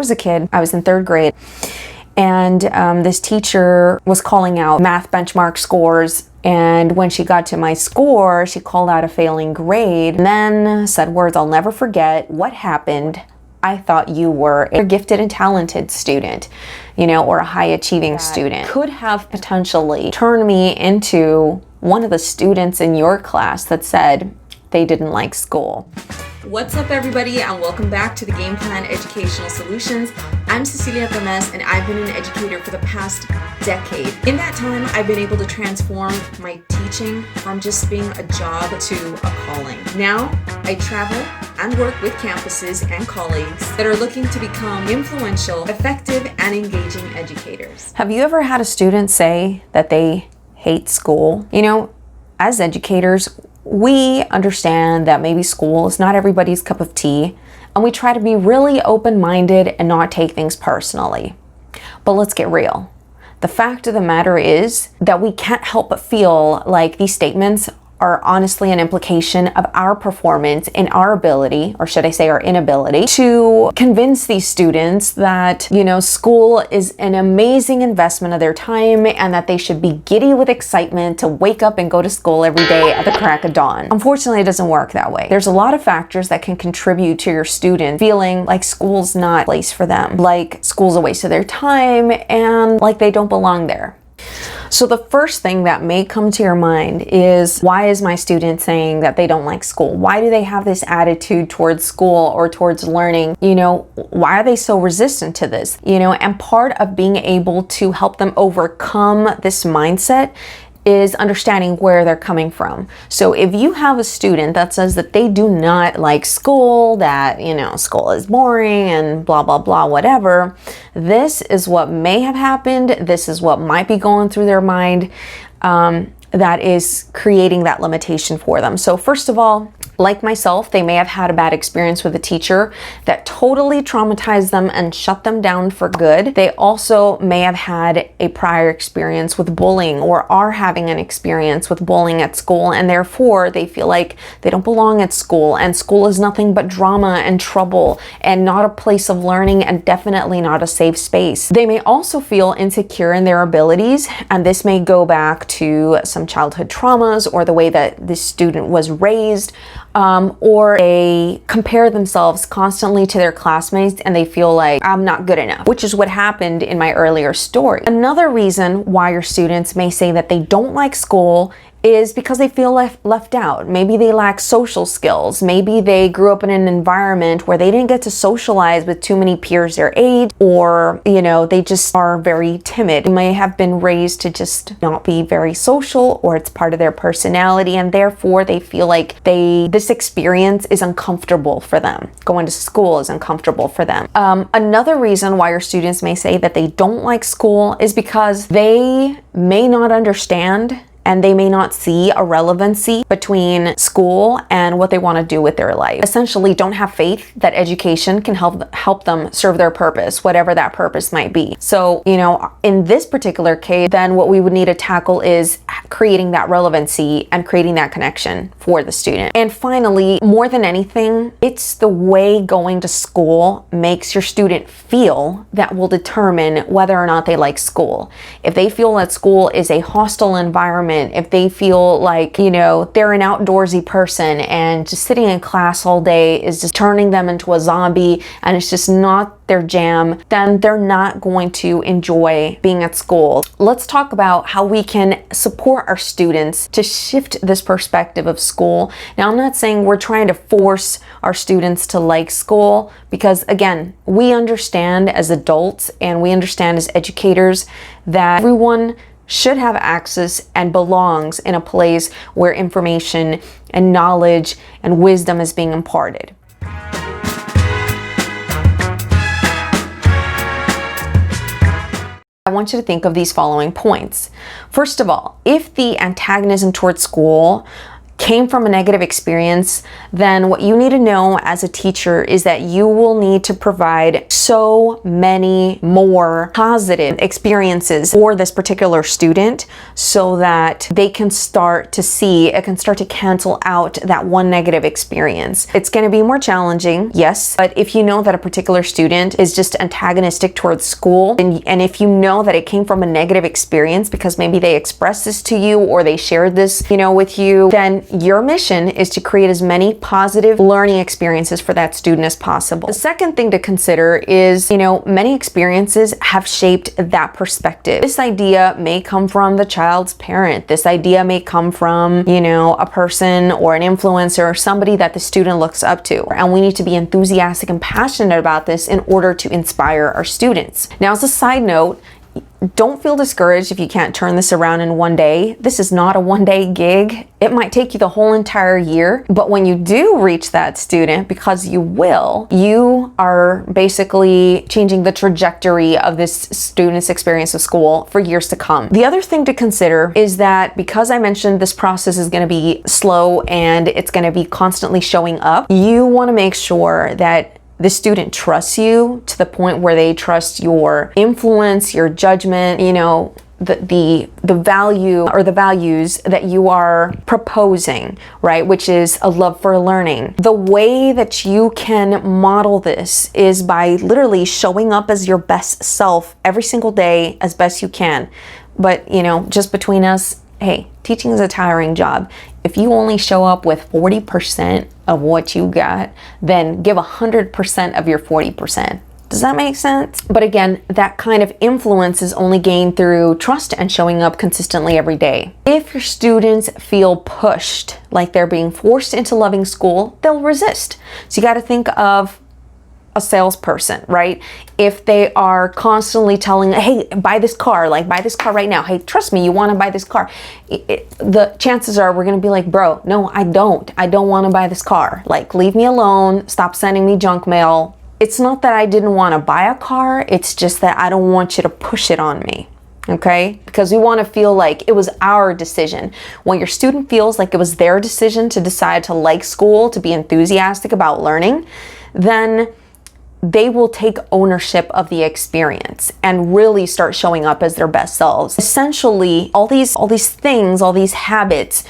was a kid, I was in 3rd grade, and this teacher was calling out math benchmark scores. And when she got to my score, she called out a failing grade and then said words I'll never forget. "What happened? I thought you were a gifted and talented student, or a high achieving student. Could have potentially turned me into one of the students in your class that said they didn't like school." What's up, everybody, and welcome back to the Game Plan Educational Solutions. I'm Cecilia Gomez, and I've been an educator for the past decade. In that time, I've been able to transform my teaching from just being a job to a calling. Now, I travel and work with campuses and colleagues that are looking to become influential, effective, and engaging educators. Have you ever had a student say that they hate school? As educators, we understand that maybe school is not everybody's cup of tea, and we try to be really open-minded and not take things personally. But let's get real. The fact of the matter is that we can't help but feel like these statements are honestly an implication of our performance and our ability, or should I say our inability, to convince these students that, school is an amazing investment of their time and that they should be giddy with excitement to wake up and go to school every day at the crack of dawn. Unfortunately, it doesn't work that way. There's a lot of factors that can contribute to your student feeling like school's not a place for them, like school's a waste of their time, and like they don't belong there. So the first thing that may come to your mind is, why is my student saying that they don't like school? Why do they have this attitude towards school or towards learning? Why are they so resistant to this? And part of being able to help them overcome this mindset is understanding where they're coming from. So if you have a student that says that they do not like school, that, school is boring and blah, blah, blah, whatever, this is what may have happened. This is what might be going through their mind that is creating that limitation for them. So first of all, like myself, they may have had a bad experience with a teacher that totally traumatized them and shut them down for good. They also may have had a prior experience with bullying, or are having an experience with bullying at school, and therefore they feel like they don't belong at school, and school is nothing but drama and trouble and not a place of learning, and definitely not a safe space. They may also feel insecure in their abilities, and this may go back to some childhood traumas or the way that this student was raised. Or they compare themselves constantly to their classmates and they feel like, I'm not good enough, which is what happened in my earlier story. Another reason why your students may say that they don't like school is because they feel left out. Maybe they lack social skills. Maybe they grew up in an environment where they didn't get to socialize with too many peers their age, or, they just are very timid. They may have been raised to just not be very social, or it's part of their personality, and therefore they feel like this experience is uncomfortable for them. Going to school is uncomfortable for them. Another reason why your students may say that they don't like school is because they may not understand and they may not see a relevancy between school and what they want to do with their life. Essentially, don't have faith that education can help them serve their purpose, whatever that purpose might be. So, in this particular case, then what we would need to tackle is creating that relevancy and creating that connection for the student. And finally, more than anything, it's the way going to school makes your student feel that will determine whether or not they like school. If they feel that school is a hostile environment, if they feel like, they're an outdoorsy person and just sitting in class all day is just turning them into a zombie and it's just not their jam, then they're not going to enjoy being at school. Let's talk about how we can support our students to shift this perspective of school. Now, I'm not saying we're trying to force our students to like school, because again, we understand as adults and we understand as educators that everyone should have access and belongs in a place where information and knowledge and wisdom is being imparted. I want you to think of these following points. First of all, if the antagonism towards school came from a negative experience, then what you need to know as a teacher is that you will need to provide so many more positive experiences for this particular student so that they can start to see, it can start to cancel out that one negative experience. It's going to be more challenging, yes, but if you know that a particular student is just antagonistic towards school, and if you know that it came from a negative experience because maybe they expressed this to you or they shared this, with you, then your mission is to create as many positive learning experiences for that student as possible. The second thing to consider is, many experiences have shaped that perspective. This idea may come from the child's parent. This idea may come from, a person or an influencer or somebody that the student looks up to. And we need to be enthusiastic and passionate about this in order to inspire our students. Now, as a side note, don't feel discouraged if you can't turn this around in one day. This is not a one-day gig. It might take you the whole entire year, but when you do reach that student, because you will, you are basically changing the trajectory of this student's experience of school for years to come. The other thing to consider is that because I mentioned this process is going to be slow and it's going to be constantly showing up, you want to make sure that the student trusts you to the point where they trust your influence, your judgment, the value or the values that you are proposing, right? Which is a love for learning. The way that you can model this is by literally showing up as your best self every single day as best you can. But, just between us, hey, teaching is a tiring job. If you only show up with 40% of what you got, then give 100% of your 40%. Does that make sense? But again, that kind of influence is only gained through trust and showing up consistently every day. If your students feel pushed, like they're being forced into loving school, they'll resist. So you got to think of a salesperson, right? If they are constantly telling, hey, buy this car right now. Hey, trust me, you want to buy this car. The chances are we're going to be like, bro, no, I don't want to buy this car. Like, leave me alone. Stop sending me junk mail. It's not that I didn't want to buy a car. It's just that I don't want you to push it on me. Okay? Because we want to feel like it was our decision. When your student feels like it was their decision to decide to like school, to be enthusiastic about learning, then they will take ownership of the experience and really start showing up as their best selves. Essentially, all these things, all these habits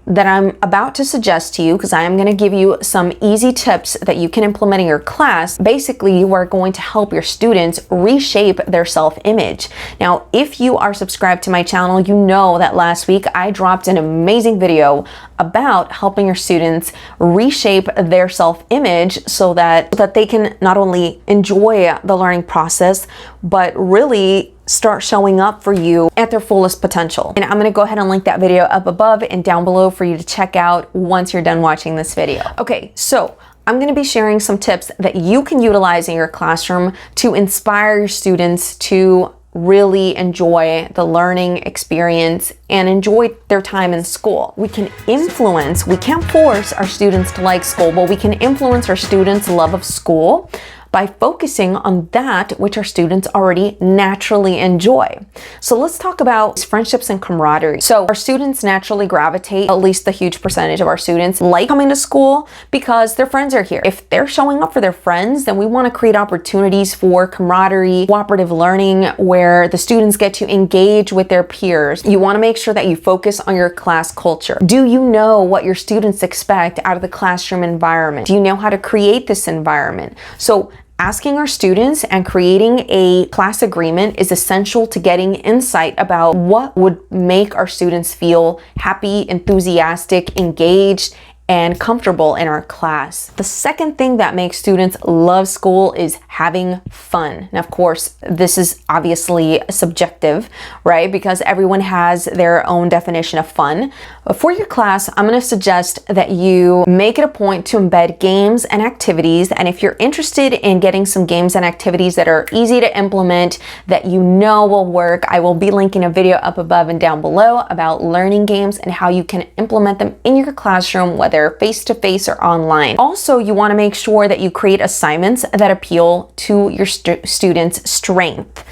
that I'm about to suggest to you, because I am going to give you some easy tips that you can implement in your class. Basically, you are going to help your students reshape their self-image. Now, if you are subscribed to my channel, you know that last week I dropped an amazing video about helping your students reshape their self-image so that they can not only enjoy the learning process, but really start showing up for you at their fullest potential. And I'm going to go ahead and link that video up above and down below for you to check out once you're done watching this video. Okay, so I'm going to be sharing some tips that you can utilize in your classroom to inspire your students to really enjoy the learning experience and enjoy their time in school. We can can't force our students to like school, but we can influence our students' love of school by focusing on that which our students already naturally enjoy. So let's talk about friendships and camaraderie. So our students naturally gravitate, at least the huge percentage of our students like coming to school because their friends are here. If they're showing up for their friends, then we want to create opportunities for camaraderie, cooperative learning, where the students get to engage with their peers. You want to make sure that you focus on your class culture. Do you know what your students expect out of the classroom environment? Do you know how to create this environment? So asking our students and creating a class agreement is essential to getting insight about what would make our students feel happy, enthusiastic, engaged, and comfortable in our class. The second thing that makes students love school is having fun. Now, of course, this is obviously subjective, right? Because everyone has their own definition of fun. But for your class, I'm going to suggest that you make it a point to embed games and activities. And if you're interested in getting some games and activities that are easy to implement, that you know will work, I will be linking a video up above and down below about learning games and how you can implement them in your classroom, whether face-to-face or online. Also, you want to make sure that you create assignments that appeal to your students' strength.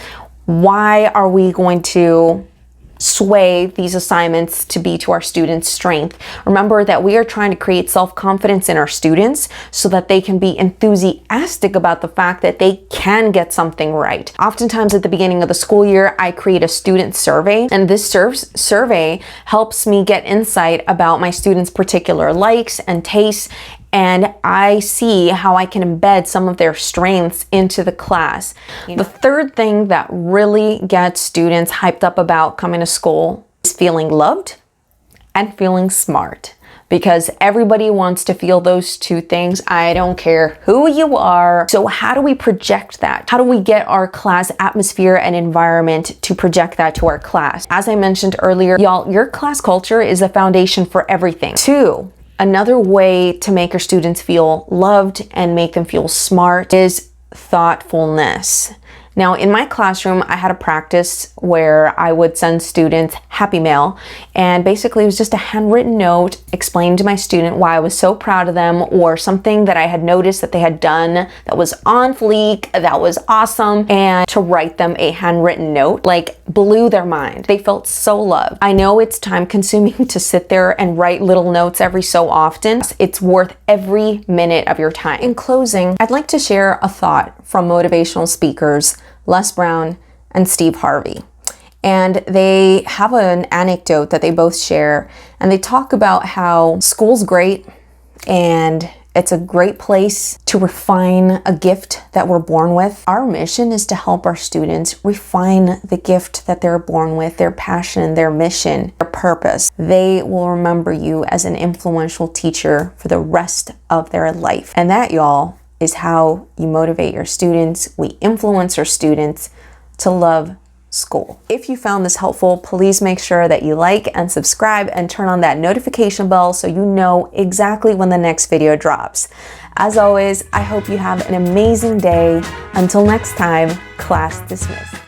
Why are we going to sway these assignments to be to our students' strength. Remember that we are trying to create self-confidence in our students so that they can be enthusiastic about the fact that they can get something right. Oftentimes at the beginning of the school year, I create a student survey, and this survey helps me get insight about my students' particular likes and tastes, and I see how I can embed some of their strengths into the class. The third thing that really gets students hyped up about coming to school is feeling loved and feeling smart, because everybody wants to feel those two things. I don't care who you are. So how do we project that? How do we get our class atmosphere and environment to project that to our class? As I mentioned earlier, y'all, your class culture is the foundation for everything. Two, another way to make your students feel loved and make them feel smart is thoughtfulness. Now, in my classroom, I had a practice where I would send students Happy Mail, and basically it was just a handwritten note explaining to my student why I was so proud of them, or something that I had noticed that they had done that was on fleek, that was awesome, and to write them a handwritten note, like, blew their mind. They felt so loved. I know it's time consuming to sit there and write little notes every so often. It's worth every minute of your time. In closing, I'd like to share a thought from motivational speakers Les Brown and Steve Harvey. And they have an anecdote that they both share, and they talk about how school's great and it's a great place to refine a gift that we're born with. Our mission is to help our students refine the gift that they're born with, their passion, their mission, their purpose. They will remember you as an influential teacher for the rest of their life. And that, y'all, is how you motivate your students. We influence our students to love school. If you found this helpful, please make sure that you like and subscribe and turn on that notification bell so you know exactly when the next video drops. As always, I hope you have an amazing day. Until next time, class dismissed.